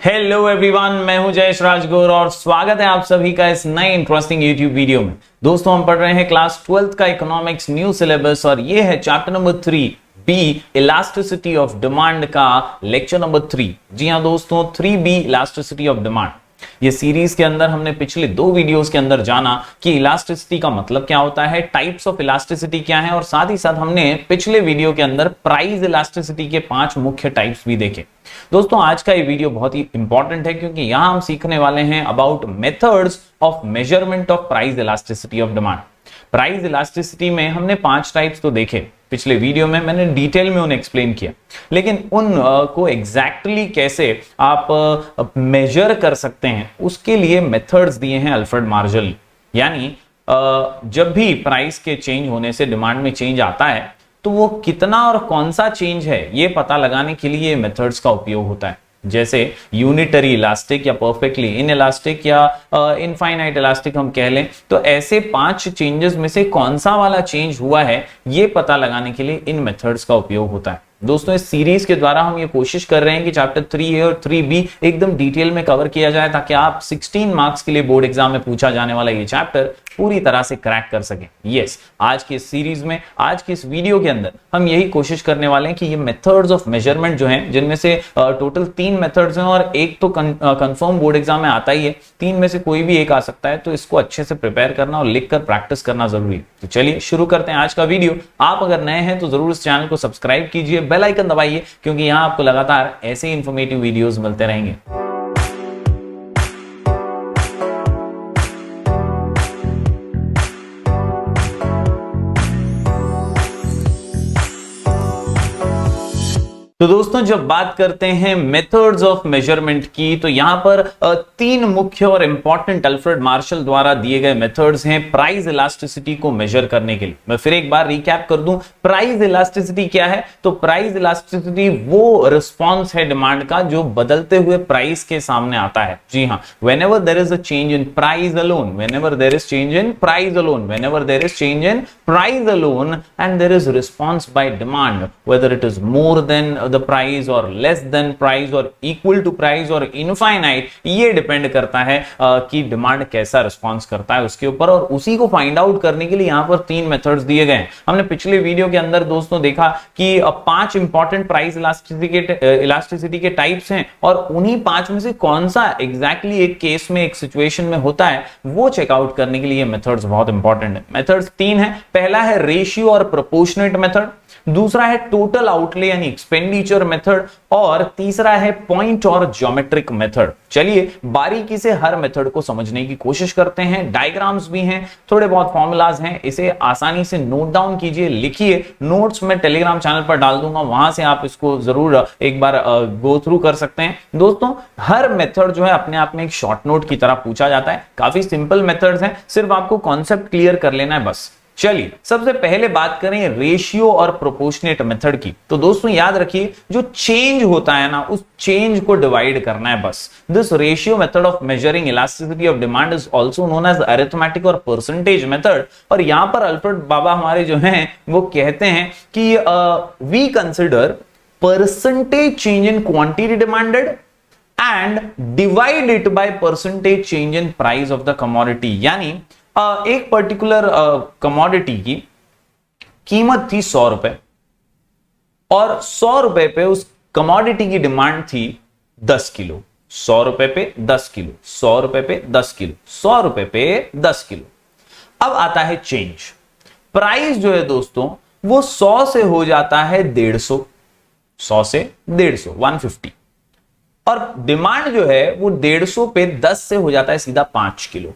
Hello everyone, मैं हूं जयेश राजगुरु और स्वागत है आप सभी का इस नए इंटरेस्टिंग यूट्यूब वीडियो में। दोस्तों, हम पढ़ रहे हैं क्लास 12th का इकोनॉमिक्स न्यू सिलेबस और ये है chapter number 3 B elasticity of demand का लेक्चर नंबर 3। जी हां दोस्तों, 3B इलास्टिसिटी ऑफ डिमांड। ये सीरीज के अंदर हमने पिछले 2 वीडियोस के अंदर जाना कि इलास्टिसिटी का मतलब क्या होता है, टाइप्स ऑफ इलास्टिसिटी क्या है और साथ ही साथ हमने पिछले वीडियो के अंदर प्राइस इलास्टिसिटी के 5 मुख्य टाइप्स भी देखे। दोस्तों, आज का ये वीडियो बहुत ही इंपॉर्टेंट है क्योंकि यहां हम सीखने वाले हैं about methods of measurement of price elasticity of demand. Price elasticity में हमने 5 टाइप्स तो देखे, पिछले वीडियो में मैंने डिटेल में उन्हें एक्सप्लेन किया, लेकिन उन को एग्जैक्टली कैसे आप मेजर कर सकते हैं उसके लिए मेथड्स दिए हैं अल्फ्रेड मार्शल। यानी जब भी प्राइस के चेंज होने से डिमांड में चेंज आता है तो वो कितना और कौन सा चेंज है ये पता लगाने के लिए मेथड्स का उपयोग होता है, जैसे यूनिटरी इलास्टिक या परफेक्टली इन इलास्टिक या इनफाइनाइट इलास्टिक हम कह लें। तो ऐसे 5 चेंजेस में से कौन सा वाला चेंज हुआ है ये पता लगाने के लिए इन मेथड्स का उपयोग होता है। दोस्तों, इस सीरीज के द्वारा हम ये कोशिश कर रहे हैं कि चैप्टर 3A और 3B एकदम डिटेल में कवर किया जाए ताकि आप 16 मार्क्स के लिए बोर्ड एग्जाम में पूछा जाने वाला ये चैप्टर पूरी तरह से क्रैक कर सकें। यस, आज की इस सीरीज में, आज की इस वीडियो के अंदर हम यही कोशिश करने वाले हैं कि ये मेथड्स ऑफ मेजरमेंट जो हैं, जिनमें से टोटल 3 मेथड्स हैं और एक तो कंफर्म बोर्ड एग्जाम में आता ही है, 3 में से कोई भी एक आ सकता है, तो इसको अच्छे से प्रिपेयर करना और लिखकर प्रैक्टिस करना जरूरी है। तो चलिए शुरू करते हैं आज का वीडियो। आप अगर नए हैं तो जरूर इस चैनल को सब्सक्राइब कीजिए, बेल आइकन दबाइए, क्योंकि यहां आपको लगातार ऐसे इंफॉर्मेटिव वीडियोस मिलते रहेंगे। तो दोस्तों, जब बात करते हैं मेथड्स ऑफ मेजरमेंट की, तो यहां पर 3 मुख्य और इंपॉर्टेंट अल्फ्रेड मार्शल द्वारा दिए गए मेथड्स हैं प्राइस इलास्टिसिटी को मेजर करने के लिए। मैं फिर एक बार रिकैप कर दूं, प्राइस इलास्टिसिटी क्या है? तो प्राइस इलास्टिसिटी वो रिस्पॉन्स है डिमांड का जो बदलते हुए प्राइस के सामने आता है। जी हां, whenever there is a change in price alone, whenever there is change in price alone, whenever there is change in price alone and there is response by demand, whether it is more than the price or less than price or equal to price or infinite, ये depend करता है कि demand कैसा response करता है उसके ऊपर, और उसी को फाइंड आउट करने के लिए यहां पर 3 मेथड्स दिए गए हैं। हमने पिछले वीडियो के अंदर दोस्तों देखा कि 5 इंपॉर्टेंट प्राइस इलास्टिसिटी के टाइप्स हैं और उन्हीं 5 में से कौन सा एग्जैक्टली एक केस में, एक सिचुएशन में होता है, वो चेकआउट करने के लिए मेथड्स बहुत इंपॉर्टेंट है। मेथड्स 3 है। पहला है रेशियो और प्रोपोर्शनेट मेथड, दूसरा है टोटल आउटले यानी एक्सपेंडिचर मेथड, और तीसरा है पॉइंट और ज्योमेट्रिक मेथड। चलिए बारीकी से हर मेथड को समझने की कोशिश करते हैं। डायग्राम्स भी हैं, थोड़े बहुत फॉर्मूलाज हैं, इसे आसानी से नोट डाउन कीजिए, लिखिए। नोट्स में टेलीग्राम चैनल पर डाल दूंगा, वहां से आप इसको जरूर एक बार गो थ्रू कर सकते हैं। दोस्तों, हर मेथड जो है अपने आप में एक शॉर्ट नोट की तरह पूछा जाता है। काफी सिंपल मेथड्स हैं, सिर्फ आपको कॉन्सेप्ट क्लियर कर लेना है बस। चलिए सबसे पहले बात करें रेशियो और प्रोपोर्शनेट मेथड की। तो दोस्तों याद रखिए, जो चेंज होता है ना, उस चेंज को डिवाइड करना है बस। This ratio method of measuring elasticity of demand is also known as arithmetic और परसेंटेज मेथड। और यहां पर अल्फ्रेड बाबा हमारे जो हैं वो कहते हैं कि we consider percentage change in quantity demanded and divide it by percentage change in price of the commodity. यानी एक पर्टिकुलर कमोडिटी की कीमत थी 100 रुपए और 100 रुपए पे उस कमोडिटी की डिमांड थी 10 किलो। 100 रुपए पे 10 किलो, 100 रुपए पे 10 किलो, 100 रुपए पे 10 किलो। अब आता है चेंज। प्राइस जो है दोस्तों वो 100 से हो जाता है 150, 100 से 150, 150, और डिमांड जो है वो 150 पे 10 से हो जाता है सीधा 5 किलो।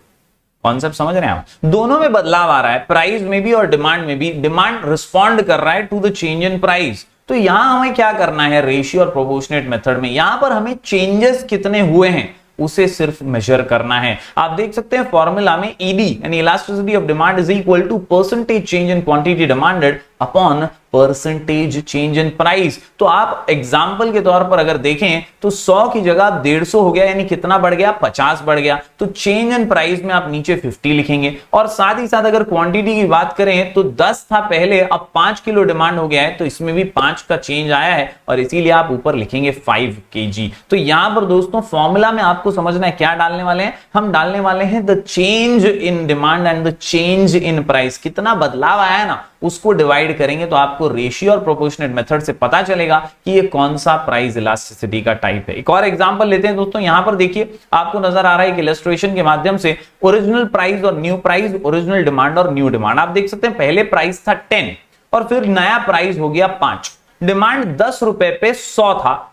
कॉन्सेप्ट समझ रहे हैं आप? दोनों में बदलाव आ रहा है, प्राइस में भी और डिमांड में भी। डिमांड रिस्पॉन्ड कर रहा है to the change in price. तो यहां हमें क्या करना है रेशियो और प्रोपोर्शनेट मेथड में? यहां पर हमें चेंजेस कितने हुए हैं उसे सिर्फ मेजर करना है। आप देख सकते हैं फॉर्मूला में ईडी यानी elasticity of demand is equal to percentage change in quantity demanded upon percentage change in price. तो आप एग्जाम्पल के तौर पर अगर देखें तो 100 की जगह 150 हो गया, यानी कितना बढ़ गया, 50 बढ़ गया। तो चेंज इन प्राइस में आप नीचे 50 लिखेंगे। और साथ ही साथ अगर क्वांटिटी की बात करें तो 10 था पहले, अब 5 किलो डिमांड हो गया है, तो इसमें भी 5 का चेंज आया है और इसीलिए आप ऊपर लिखेंगे 5 kg। तो यहां पर दोस्तों फॉर्मूला में आपको समझना है क्या डालने वाले हैं, हम डालने वाले हैं the change in demand and the change in price. कितना बदलाव आया है ना, उसको डिवाइड करेंगे तो आपको रेशियो और प्रोपोर्शनेट मेथड से पता चलेगा कि ये कौन सा प्राइस इलास्टिसिटी का टाइप है। एक और एग्जांपल लेते हैं दोस्तों। यहां पर देखिए आपको नजर आ रहा है कि इलस्ट्रेशन के माध्यम से ओरिजिनल प्राइस और न्यू प्राइस, ओरिजिनल डिमांड और न्यू डिमांड। आप देख सकते हैं पहले प्राइस था 10 और फिर नया प्राइस हो गया 5। डिमांड 10 रुपए पे 100 था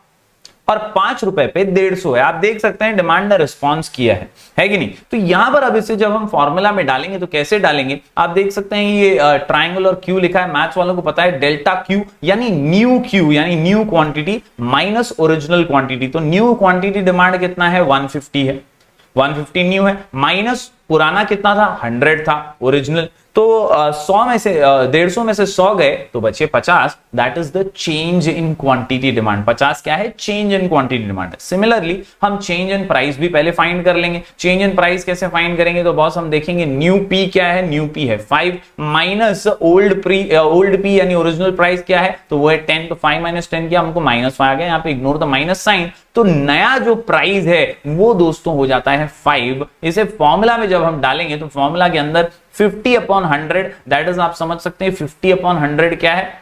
और 5 रुपए पे 150 है। आप देख सकते हैं डिमांड ने रिस्पॉन्स किया है कि नहीं। तो यहां पर अब इसे जब हम फॉर्मूला में डालेंगे तो कैसे डालेंगे, आप देख सकते हैं ये ट्राइंगल और क्यू लिखा है, मैथ्स वालों को पता है डेल्टा क्यू यानी न्यू क्यू यानी new quantity minus original quantity. तो न्यू क्वांटिटी डिमांड कितना है, 150 है, 150 न्यू है, माइनस पुराना कितना था, 100 था ओरिजिनल। तो 100 में से 150 में से 100 गए तो बचे 50। That is the change in quantity demand. 50 क्या है, change in quantity demand. Similarly हम चेंज इन प्राइस भी पहले फाइंड कर लेंगे। चेंज इन प्राइस कैसे फाइंड करेंगे, तो बॉस हम देखेंगे न्यू पी क्या है, न्यू पी है 5 माइनस ओल्ड पी यानी ओरिजिनल प्राइस क्या है, तो वो है 10। तो 5 माइनस 10 किया, हमको -5 आ गया, यहाँ पे इग्नोर द माइनस साइन। तो नया जो प्राइस है वो दोस्तों हो जाता है 5। इसे फॉर्मूला में जब हम डालेंगे तो फॉर्मूला के अंदर 50/100 दैट इज, आप समझ सकते हैं 50/100 क्या है,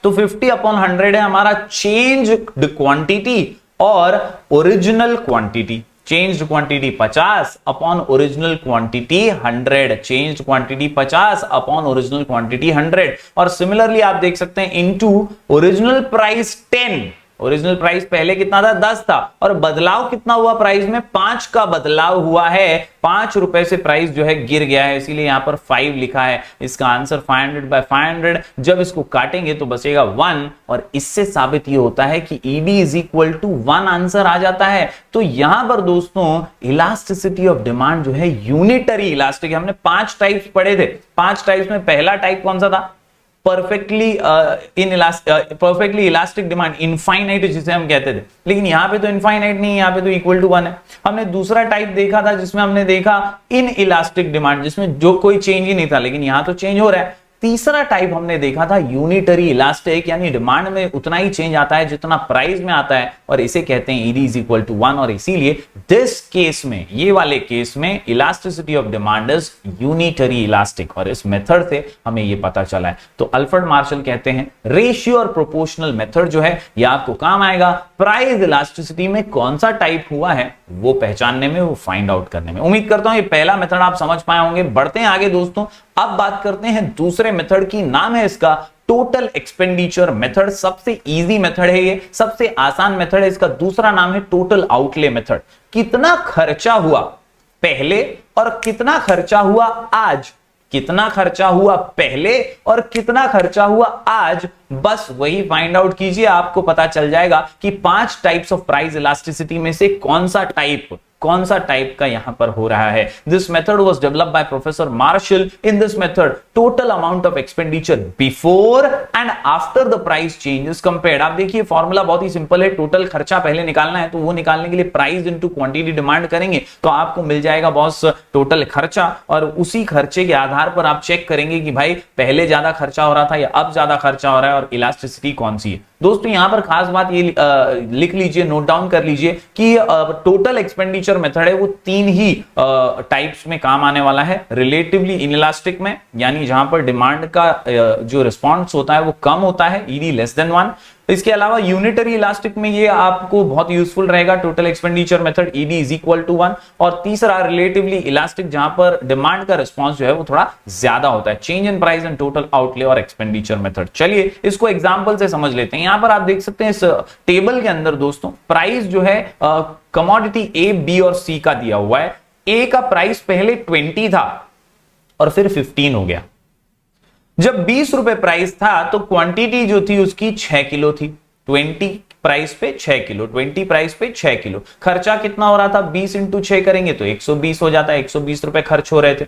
तो 50/100 है हमारा चेंज क्वांटिटी और original quantity. Changed quantity 50 upon original quantity 100, changed quantity 50 upon original quantity 100। और सिमिलरली आप देख सकते हैं into original price 10। Original price पहले कितना था, 10 था, और बदलाव कितना हुआ प्राइस में, 5 का बदलाव हुआ है। 5 रुपए से प्राइस जो है गिर गया है, इसीलिए यहां पर 5 लिखा है। इसका आंसर 500/500। जब इसको काटेंगे तो बचेगा 1 और इससे साबित ये होता है कि ED is equal to 1 answer आ जाता है। तो यहां पर दोस्तों इलास्टिसिटी ऑफ डिमांड जो है यूनिटरी इलास्टिक, हमने 5 टाइप्स पढ़े थे। 5 टाइप्स में पहला टाइप कौन सा था, परफेक्टली इलास्टिक डिमांड, इनफाइनाइट जिसे हम कहते थे। लेकिन यहां पे तो इनफाइनाइट नहीं है, यहां पे तो इक्वल टू 1 है। हमने दूसरा टाइप देखा था जिसमें हमने देखा इन इलास्टिक डिमांड, जिसमें जो कोई चेंज ही नहीं था, लेकिन यहां तो चेंज हो रहा है। तीसरा टाइप हमने देखा था यूनिटरी इलास्टिक, यानी डिमांड में उतना ही चेंज आता है जितना प्राइस में आता है, और इसे कहते हैं ED इज इक्वल टू 1। और इसीलिए दिस केस में, ये वाले केस में elasticity of demand is unitary elastic, और इस मेथड से हमें ये पता चला है। तो अल्फ्रेड मार्शल कहते हैं रेशियो और प्रोपोर्शनल मेथड जो है ये आपको काम आएगा प्राइस इलास्टिसिटी में कौन सा टाइप हुआ है वो पहचानने में, वो फाइंड आउट करने में। उम्मीद करता हूं ये पहला मेथड आप समझ पाए होंगे। बढ़ते हैं आगे दोस्तों, अब बात करते हैं दूसरे मेथड की, नाम है इसका टोटल एक्सपेंडिचर मेथड। सबसे इजी मेथड है ये, सबसे आसान मेथड है। इसका दूसरा नाम है टोटल आउटले मेथड। कितना खर्चा हुआ पहले और कितना खर्चा हुआ आज, कितना खर्चा हुआ पहले और कितना खर्चा हुआ आज, बस वही फाइंड आउट कीजिए। आपको पता चल जाएगा कि 5 टाइप्स ऑफ प्राइस इलास्टिसिटी में से कौन सा टाइप का यहां पर हो रहा है। This method was developed by professor Marshall. In this method total amount of expenditure before and after the price change is compared. आप देखिए फॉर्मूला बहुत ही सिंपल है। टोटल खर्चा पहले निकालना है तो वो निकालने के लिए प्राइस इनटू क्वांटिटी डिमांड करेंगे तो आपको मिल जाएगा बॉस टोटल खर्चा, और उसी खर्चे के आधार पर आप चेक करेंगे कि भाई पहले ज्यादा खर्चा हो रहा था या अब ज्यादा खर्चा हो रहा है और इलास्टिसिटी कौन सी है। दोस्तों यहां पर खास बात ये लिख लीजिए, नोट डाउन कर लीजिए कि टोटल एक्सपेंडिचर मेथड है वो 3 ही टाइप्स में काम आने वाला है। रिलेटिवली इनइलास्टिक में, यानी जहां पर डिमांड का जो रिस्पॉन्स होता है वो कम होता है, ED लेस देन 1। इसके अलावा यूनिटरी इलास्टिक में ये आपको बहुत यूजफुल रहेगा, total expenditure method ED is equal to 1। और तीसरा रिलेटिवली इलास्टिक, जहां पर डिमांड का रिस्पॉन्स जो है वो थोड़ा ज्यादा होता है, change in price and total outlay और एक्सपेंडिचर मेथड। चलिए इसको एग्जांपल से समझ लेते हैं। यहां पर आप देख सकते हैं इस टेबल के अंदर दोस्तों प्राइस जो है कमोडिटी A, B और C का दिया हुआ है। A का प्राइस पहले 20 था और फिर 15 हो गया। जब 20 रुपए प्राइस था तो क्वांटिटी जो थी उसकी 6 किलो थी। 20 प्राइस पे 6 किलो, 20 प्राइस पे 6 किलो। खर्चा कितना हो रहा था, 20 इंटू 6 करेंगे तो 120 हो जाता है, 120 रुपए खर्च हो रहे थे।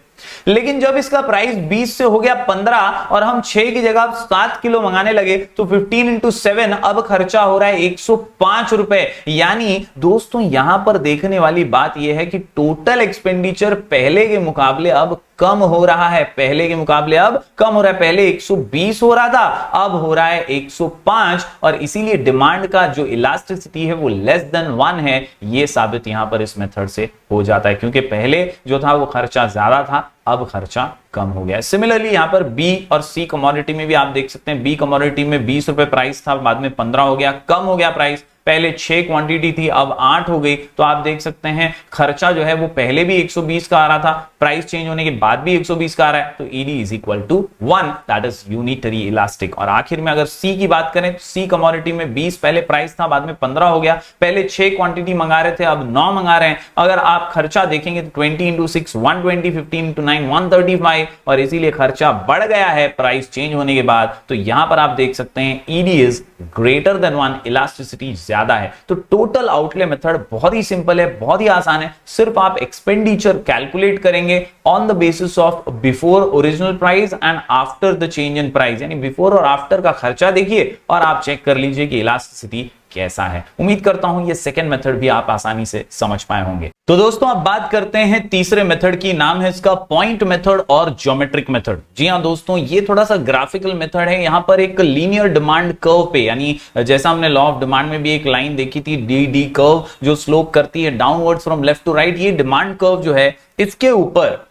लेकिन जब इसका प्राइस 20 से हो गया 15 और हम 6 की जगह 7 किलो मंगाने लगे तो 15 इंटू 7 अब खर्चा हो रहा है 105 रुपए। यानी दोस्तों यहां पर देखने वाली बात यह है कि टोटल एक्सपेंडिचर पहले के मुकाबले अब कम हो रहा है, पहले के मुकाबले अब कम हो रहा है। पहले 120 हो रहा था, अब हो रहा है 105, और इसीलिए डिमांड का जो इलास्टिसिटी है वो लेस देन 1 है। ये साबित यहां पर इस मेथड से हो जाता है, क्योंकि पहले जो था वो खर्चा ज्यादा था, अब खर्चा कम हो गया। सिमिलरली यहां पर बी और सी कमोडिटी में भी आप देख सकते हैं, बी कमोडिटी में 20 रुपए प्राइस था, बाद में 15 हो गया, कम हो गया प्राइस। पहले 6 क्वांटिटी थी, अब 8 हो गई, तो आप देख सकते हैं खर्चा जो है वो पहले भी 120 का आ रहा था, प्राइस चेंज होने के बाद भी 120 का आ रहा है, तो ED is equal to 1, that is unitary elastic. और आखिर में अगर सी की बात करें तो सी कमोडिटी में 20 पहले प्राइस था, बाद में 15 हो गया, पहले 6 क्वांटिटी मंगा रहे थे, अब 9 मंगा रहे हैं। अगर आप खर्चा देखेंगे तो 20 इंटू 6 120, 15 इंटू 9 135, और इसीलिए खर्चा बढ़ गया है प्राइस चेंज होने के बाद। तो यहां पर आप देख सकते हैं ED is greater than 1, elasticity ज्यादा है। तो टोटल आउटले मेथड बहुत ही सिंपल है, बहुत ही आसान है। सिर्फ आप एक्सपेंडिचर कैलकुलेट करेंगे on the basis of before original price and after the change in price, यानी बिफोर और आफ्टर का खर्चा देखिए और आप चेक कर लीजिए कि इलास्टिसिटी कैसा है। उम्मीद करता हूं ये सेकंड मेथड भी आप आसानी से समझ पाए होंगे। तो दोस्तों अब बात करते हैं तीसरे मेथड की, नाम है इसका पॉइंट मेथड और ज्योमेट्रिक मेथड। जी हां दोस्तों, ये थोड़ा सा ग्राफिकल मेथड है। यहां पर एक लीनियर डिमांड कर्व पे, यानी जैसा हमने लॉ ऑफ डिमांड में भी एक लाइन देखी थी डी डी कर्व, जो स्लोप करती है downwards from left to right, ये डिमांड कर्व जो है इसके ऊपर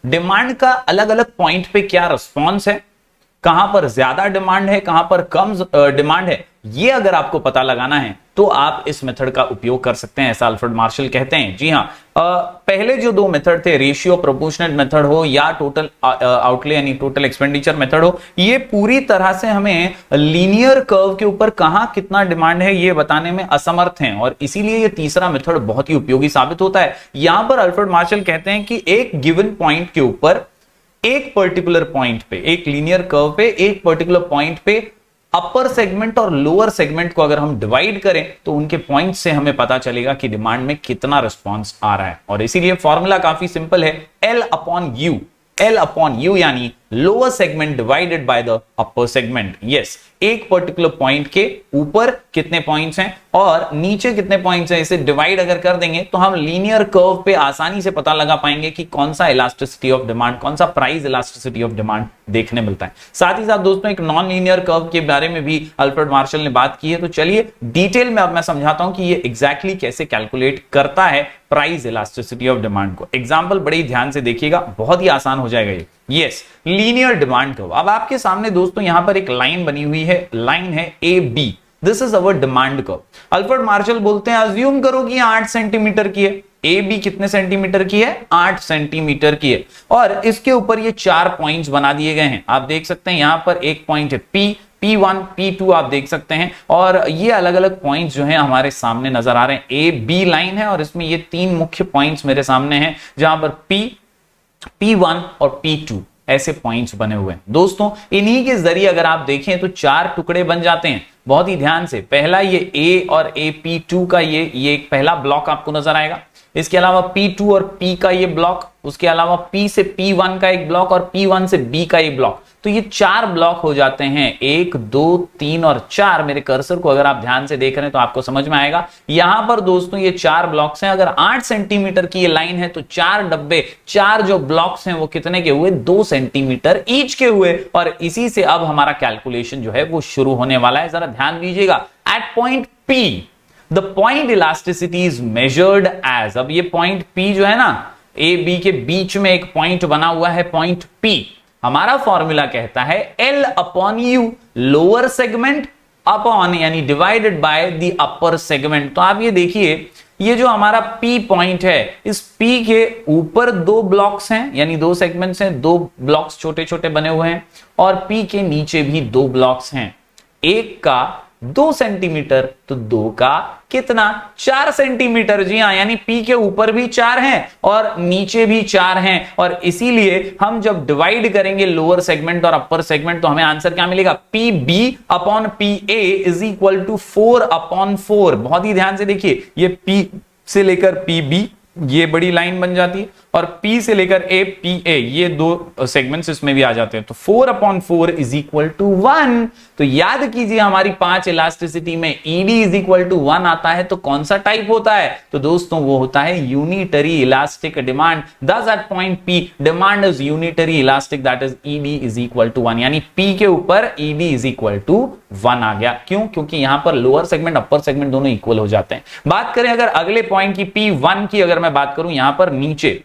डिमांड का अलग अलग पॉइंट पे क्या रिस्पॉन्स है, कहां पर ज्यादा डिमांड है, कहां पर कम डिमांड है, ये अगर आपको पता लगाना है तो आप इस मेथड का उपयोग कर सकते हैं, ऐसा अल्फ्रेड मार्शल कहते हैं। जी हां, पहले जो दो मेथड थे, रेशियो प्रोपोर्शनेट मेथड हो या टोटल आउटले यानी टोटल एक्सपेंडिचर मेथड हो, ये पूरी तरह से हमें लीनियर कर्व के ऊपर कहां कितना डिमांड है ये बताने में असमर्थ हैं, और इसीलिए ये तीसरा मेथड बहुत ही उपयोगी साबित होता है। यहां पर अल्फ्रेड मार्शल कहते हैं कि एक गिवन पॉइंट के ऊपर, एक पर्टिकुलर पॉइंट पे, एक लीनियर कर्व पे एक पर्टिकुलर पॉइंट पे अपर सेगमेंट और लोअर सेगमेंट को अगर हम डिवाइड करें तो उनके पॉइंट से हमें पता चलेगा कि डिमांड में कितना रिस्पांस आ रहा है। और इसीलिए फॉर्मूला काफी सिंपल है, L upon U, L upon U यानी lower segment divided by the upper segment. Yes, एक पर्टिकुलर पॉइंट के ऊपर कितने पॉइंट्स हैं और नीचे कितने पॉइंट्स हैं, इसे डिवाइड अगर कर देंगे तो हम लीनियर कर्व पे आसानी से पता लगा पाएंगे कि कौन सा इलास्टिसिटी ऑफ डिमांड, कौन सा प्राइस इलास्टिसिटी ऑफ डिमांड देखने मिलता है। साथ ही साथ दोस्तों एक नॉन लीनियर कर्व के बारे में भी अल्फ्रेड मार्शल ने बात की है, तो चलिए डिटेल में अब मैं समझाता हूं कि ये एग्जैक्टली कैसे कैलकुलेट करता है प्राइस इलास्टिसिटी ऑफ डिमांड को। एग्जांपल बड़े ध्यान से देखिएगा, बहुत ही आसान हो जाएगा ये। Yes, linear demand curve. अब आपके सामने दोस्तों यहां पर एक लाइन बनी हुई है, लाइन है A B, this is our demand curve. Alfred Marshall बोलते हैं अज्यूम करो कि 8 सेंटीमीटर की है, ए बी कितने सेंटीमीटर की है, 8 सेंटीमीटर की है, और इसके ऊपर ये 4 पॉइंट्स बना दिए गए हैं। आप देख सकते हैं यहां पर एक पॉइंट है P, P1, P2 आप देख सकते हैं, और ये अलग अलग पॉइंट्स जो हैं हमारे सामने नजर आ रहे हैं। ए बी लाइन है और इसमें ये 3 मुख्य पॉइंट्स मेरे सामने हैं, जहां पर P, P1 और P2 ऐसे पॉइंट्स बने हुए हैं। दोस्तों इन्हीं के जरिए अगर आप देखें तो 4 टुकड़े बन जाते हैं। बहुत ही ध्यान से, पहला ये A और AP2 का ये एक पहला ब्लॉक आपको नजर आएगा, इसके अलावा P2 और P का ये ब्लॉक, उसके अलावा P से P1 का एक ब्लॉक और P1 से B का एक ब्लॉक। तो ये 4 ब्लॉक हो जाते हैं, 1 2 3 और 4। मेरे कर्सर को अगर आप ध्यान से देख रहे हैं तो आपको समझ में आएगा। यहां पर दोस्तों ये 4 ब्लॉक्स हैं। अगर 8 सेंटीमीटर की ये लाइन है तो 4 डब्बे, 4 जो ब्लॉक्स हैं वो कितने के हुए, 2 सेंटीमीटर ईच के हुए। और इसी से अब हमारा कैलकुलेशन जो है वो शुरू होने वाला है। जरा ध्यान दीजिएगा, at point P the point elasticity is measured as, अब ये पॉइंट P जो है ना, ए बी के बीच में एक पॉइंट बना हुआ है पॉइंट P। हमारा फॉर्मूला कहता है L upon U, lower segment upon यानी divided by the upper segment. तो आप ये देखिए, ये जो हमारा P पॉइंट है, इस P के ऊपर 2 ब्लॉक्स हैं, यानी 2 सेगमेंट्स हैं, 2 ब्लॉक्स छोटे छोटे बने हुए हैं, और P के नीचे भी 2 ब्लॉक्स हैं। एक का 2 सेंटीमीटर, तो 2 का कितना 4 सेंटीमीटर। जी हाँ, यानी P के ऊपर भी 4 हैं और नीचे भी 4 हैं, और इसीलिए हम जब डिवाइड करेंगे लोअर सेगमेंट और अपर सेगमेंट तो हमें आंसर क्या मिलेगा, PB upon PA is equal to 4/4। बहुत ही ध्यान से देखिए, ये P से लेकर PB ये बड़ी लाइन बन जाती है, और P से लेकर PA ये दो सेगमेंट्स इसमें भी आ जाते हैं, तो 4/4 इज इक्वल टू 1। तो याद कीजिए हमारी 5 इलास्टिसिटी में ED इज इक्वल टू 1 आता है, तो कौन सा टाइप होता है, तो दोस्तों वो होता है unitary elastic demand. Thus at point P demand is unitary elastic, that is ED is equal to 1, यानी P के ऊपर ED इज इक्वल टू 1 आ गया। क्यों, क्योंकि यहां पर लोअर सेगमेंट अपर सेगमेंट दोनों इक्वल हो जाते हैं। बात करें अगर अगले पॉइंट की P1 की, अगर मैं बात करूं यहां पर नीचे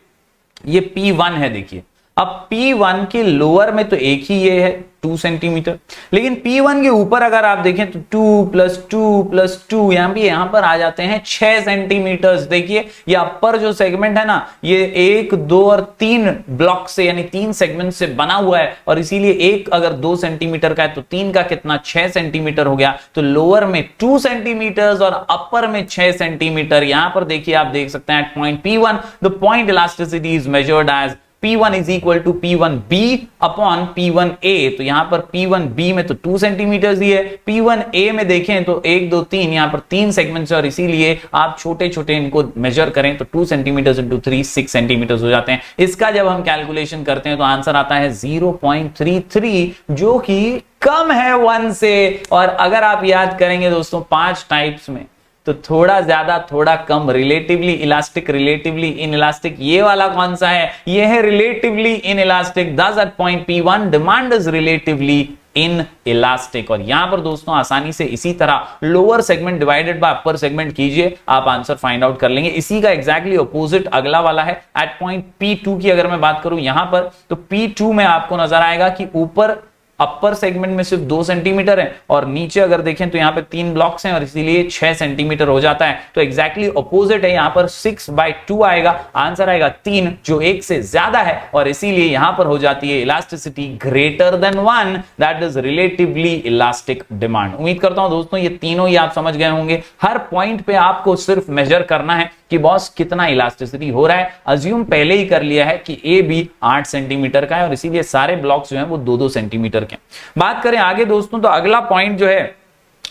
ये P1 है, देखिए अब P1 के लोअर में तो एक ही ये है 2 सेंटीमीटर, लेकिन P1 के ऊपर अगर आप देखें तो 2 + 2 + 2 यहां पर आ जाते हैं 6 सेंटीमीटर। देखिए ये अपर जो सेगमेंट है ना, ये 1, 2 और 3 ब्लॉक से यानी 3 सेगमेंट से बना हुआ है, और इसीलिए एक अगर 2 सेंटीमीटर का है तो 3 का कितना 6 सेंटीमीटर हो गया। तो लोअर में 2 सेंटीमीटर और अपर में 6 सेंटीमीटर। यहां पर देखिए आप देख सकते हैं at point P1 the point elasticity is measured as P1 is equal to P1B upon P1A। तो यहां पर P1B में तो 2 सेंटीमीटर ही है, P1A में देखें तो 1, 2, 3 यहां पर 3 सेगमेंट्स है, और इसीलिए आप छोटे छोटे इनको मेजर करें तो 2 सेंटीमीटर इंटू 3 6 सेंटीमीटर हो जाते हैं। इसका जब हम कैलकुलेशन करते हैं तो आंसर आता है 0.33, जो कि कम है 1 से। और अगर आप याद करेंगे दोस्तों 5 टाइप्स में तो थोड़ा ज्यादा थोड़ा कम, relatively elastic, relatively inelastic, ये वाला कौन सा है, ये है relatively inelastic. Thus at point P1 demand is relatively inelastic. और यहां पर दोस्तों आसानी से इसी तरह lower segment divided by upper segment कीजिए, आप आंसर फाइंड आउट कर लेंगे। इसी का एग्जैक्टली ऑपोजिट अगला वाला है एट पॉइंट P2 की अगर मैं बात करूं यहां पर, तो P2 में आपको नजर आएगा कि ऊपर अपर सेगमेंट में सिर्फ 2 सेंटीमीटर है, और नीचे अगर देखें तो यहां पे 3 ब्लॉक्स हैं और इसीलिए 6 सेंटीमीटर हो जाता है। तो एग्जैक्टली ऑपोजिट है, यहां पर 6/2 आएगा, आंसर आएगा 3, जो 1 से ज्यादा है, और इसीलिए यहां पर हो जाती है elasticity greater than 1, that is relatively elastic demand. उम्मीद करता हूं दोस्तों ये तीनों ही आप समझ गए होंगे। हर पॉइंट पे आपको सिर्फ मेजर करना है कि बॉस कितना इलास्टिसिटी हो रहा है। अज्यूम पहले ही कर लिया है कि ए बी 8 सेंटीमीटर का है, और इसीलिए सारे ब्लॉक्स जो हैं वो 2-2 सेंटीमीटर के। बात करें आगे दोस्तों, तो अगला पॉइंट जो है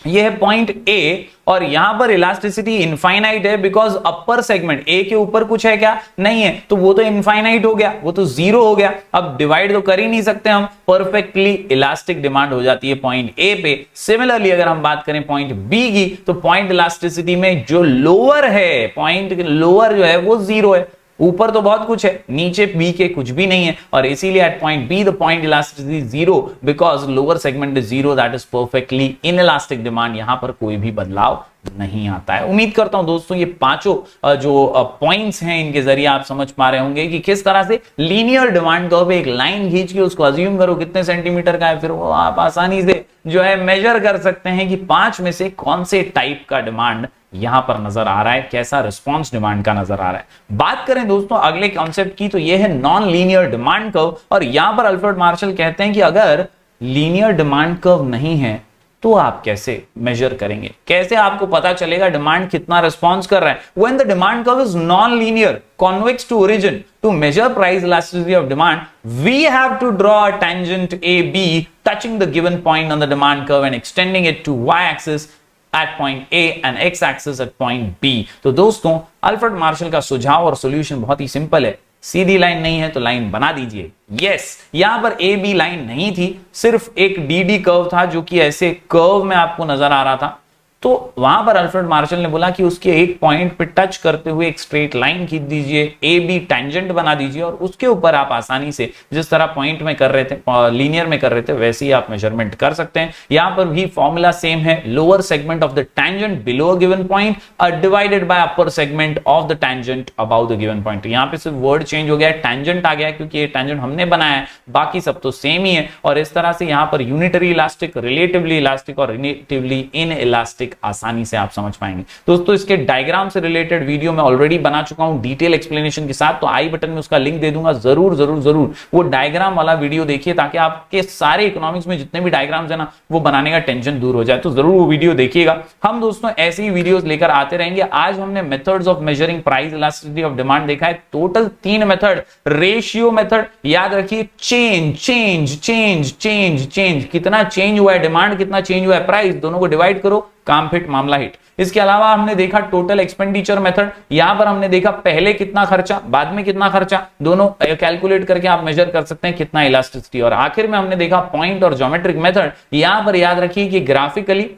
ये है पॉइंट ए, और यहां पर इलास्टिसिटी इनफाइनाइट है, बिकॉज अपर सेगमेंट ए के ऊपर कुछ है क्या, नहीं है, तो वो तो इनफाइनाइट हो गया, वो तो 0 हो गया। अब डिवाइड तो कर ही नहीं सकते हम, परफेक्टली इलास्टिक डिमांड हो जाती है पॉइंट ए पे। सिमिलरली अगर हम बात करें पॉइंट बी की, तो पॉइंट इलास्टिसिटी में जो लोअर है, पॉइंट लोअर जो है वो 0 है, ऊपर तो बहुत कुछ है, नीचे बी के कुछ भी नहीं है, और इसीलिए at point B the point elasticity 0 because lower segment is 0, that is perfectly inelastic demand. यहां पर कोई भी बदलाव नहीं आता है। उम्मीद करता हूं दोस्तों ये पांचों जो पॉइंट्स हैं इनके जरिए आप समझ पा रहे होंगे कि किस तरह से लीनियर डिमांड कर्व पे एक लाइन खींच के उसको अज्यूम करो कितने सेंटीमीटर का है, फिर वो आप आसानी से जो है मेजर कर सकते हैं कि 5 में से कौन से टाइप का डिमांड यहां पर नजर आ रहा है, कैसा रिस्पांस डिमांड का नजर आ रहा है। बात करें दोस्तों अगले कॉन्सेप्ट की, तो यह है नॉन लीनियर डिमांड कर्व, और यहां पर अल्फ्रेड मार्शल कहते हैं कि अगर लीनियर डिमांड कर्व नहीं है तो आप कैसे मेजर करेंगे, कैसे आपको पता चलेगा डिमांड कितना रिस्पांस कर रहा है। When the demand curve is non linear convex to origin, to measure price elasticity of demand, we have to draw a tangent AB touching the given point on the demand curve and extending it to y-axis at point A and x-axis at point B। तो दोस्तों Alfred Marshall का सुझाव और solution बहुत ही simple है, सीधी line नहीं है तो लाइन बना दीजिए। यस, यहां पर ए बी लाइन नहीं थी, सिर्फ एक डी डी कर्व था जो कि ऐसे कर्व में आपको नजर आ रहा था, तो वहां पर अल्फ्रेड मार्शल ने बोला कि उसके एक पॉइंट पे टच करते हुए एक स्ट्रेट लाइन खींच दीजिए, ए बी टेंजेंट बना दीजिए, और उसके ऊपर आप आसानी से जिस तरह पॉइंट में कर रहे थे, लीनियर में कर रहे थे, वैसे ही आप मेजरमेंट कर सकते हैं। यहां पर भी फॉर्मूला सेम है, lower segment of the tangent below a given point divided by upper segment of the tangent about the given point. यहां पे सिर्फ वर्ड चेंज हो गया, टेंजेंट आ गया क्योंकि ये टेंजेंट हमने बनाया है, बाकी सब तो सेम ही है। और इस तरह से यहां पर यूनिटरी इलास्टिक, रिलेटिवली इलास्टिक और रिलेटिवली इन इलास्टिक बेसिक आसानी से आप समझ पाएंगे। दोस्तों इसके डायग्राम से रिलेटेड वीडियो मैं ऑलरेडी बना चुका हूं डिटेल एक्सप्लेनेशन के साथ, तो आई बटन में उसका लिंक दे दूंगा, जरूर जरूर जरूर वो डायग्राम वाला वीडियो देखिए ताकि आपके सारे इकोनॉमिक्स में जितने भी डायग्राम्स है ना वो बनाने का टेंशन दूर हो जाए। तो जरूर वो वीडियो देखिएगा। हम दोस्तों ऐसे ही वीडियोस लेकर आते रहेंगे। आज हमने methods of measuring price elasticity of demand देखा है, टोटल 3 मेथड। रेशियो मेथड याद रखिए, change change change change change, कितना चेंज हुआ है डिमांड, कितना चेंज हुआ है प्राइस, दोनों को डिवाइड करो, काम फिट मामला हिट। इसके अलावा हमने देखा टोटल एक्सपेंडिचर मेथड, यहां पर हमने देखा पहले कितना खर्चा बाद में कितना खर्चा, दोनों कैलकुलेट करके आप मेजर कर सकते हैं कितना इलास्टिसिटी। और आखिर में हमने देखा पॉइंट और ज्योमेट्रिक मेथड, यहां पर याद रखिए कि ग्राफिकली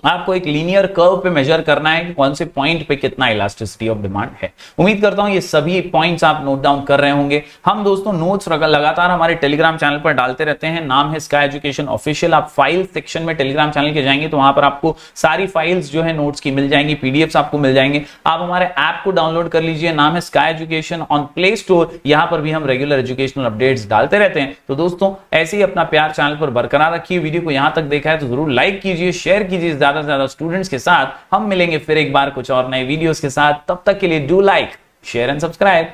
आपको एक लीनियर कर्व पे मेजर करना है कि कौन से पॉइंट पे कितना इलास्टिसिटी ऑफ डिमांड है। उम्मीद करता हूं ये सभी पॉइंट्स आप नोट डाउन कर रहे होंगे। हम दोस्तों नोट्स लगातार हमारे टेलीग्राम चैनल पर डालते रहते हैं, नाम है स्काई एजुकेशन ऑफिशियल। आप फाइल सेक्शन में टेलीग्राम चैनल के जाएंगे तो वहां पर आपको सारी फाइल्स जो है नोट्स की मिल जाएंगी, पीडीएफ्स आपको मिल जाएंगे। आप हमारे ऐप को डाउनलोड कर लीजिए, नाम है sky education on play store. यहां पर भी हम रेगुलर एजुकेशनल अपडेट्स डालते रहते हैं। तो दोस्तों ऐसे ही अपना प्यार चैनल पर बरकरार रखिए। वीडियो को यहां तक देखा है तो जरूर लाइक कीजिए, शेयर कीजिए ज्यादा से ज्यादा स्टूडेंट्स के साथ। हम मिलेंगे फिर एक बार कुछ और नए वीडियोस के साथ, तब तक के लिए do like share and subscribe.